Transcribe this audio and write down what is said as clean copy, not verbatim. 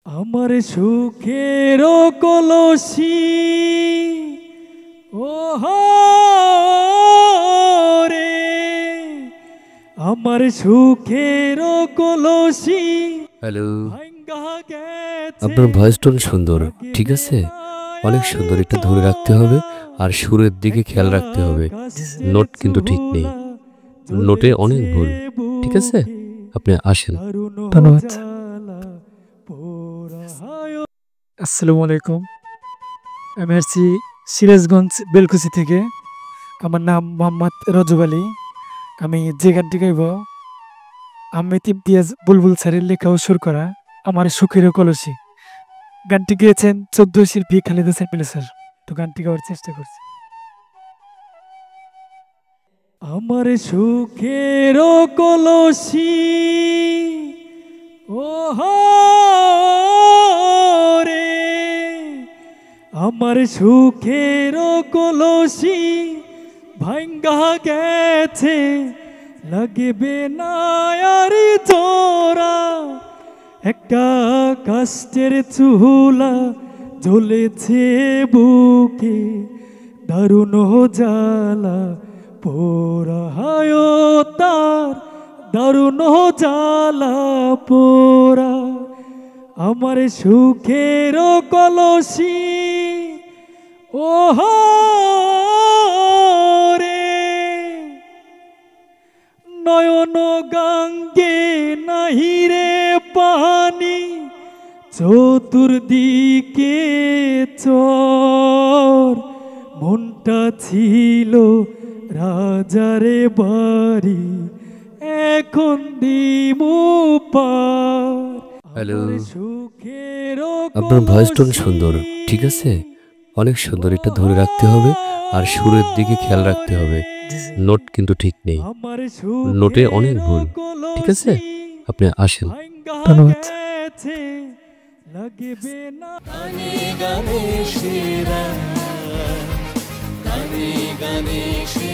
আমার সুখের কলসি ও রে, আমার সুখের কলসি। হ্যালো, আপনার ভয়েস টোন সুন্দর, ঠিক আছে? অনেক সুন্দর, এটা ধরে রাখতে হবে আর সুরের দিকে খেয়াল রাখতে হবে। নোট কিন্তু ঠিক নেই, নোটে অনেক ভুল, ঠিক আছে? আপনি আসেন। ধন্যবাদ। আসসালামু আলাইকুম, আমি আসছি সিরাজগঞ্জ বেলকুচি থেকে। আমার নাম মোহাম্মদ রজব আলী। আমি যে গানটি গাইব আহমেদ ইমতিয়াজ বুলবুল স্যারের লেখা ও সুর করা আমার সুখের কলসি। গানটি গেয়েছেন 14 শিল্পী খালেদ হোসেন মিলু স্যার। তো গানটি গাওয়ার চেষ্টা করছি। আমার সুখের কলসি ও রে, আমার সুখের কলসি ভাঙ্গা গেছে, লাগবে না আর জোড়া। একটা কষ্টের চুলা জ্বলেছে বুকে, দারুণ জ্বালা পোড়ায় তার, দারুণ জ্বালা পোড়া। আমার সুখের কলসি ও রে, নয়ন গঙ্গে নাহিরে পানি, চতুর্দিকে চর। মনটা ছিল রাজারে বাড়ি, এখন দিমু পার। হ্যালো, আপনার ভয়েস টোন সুন্দর, ঠিক আছে? অনেক সুন্দর, এটা ধরে রাখতে হবে আর সুরের দিকে খেয়াল রাখতে হবে। নোট কিন্তু ঠিক নেই, নোটে অনেক ভুল, ঠিক আছে? আপনি আসেন। ধন্যবাদ। লাগবে না গানে গানে সেরা, গানে গানে সেরা।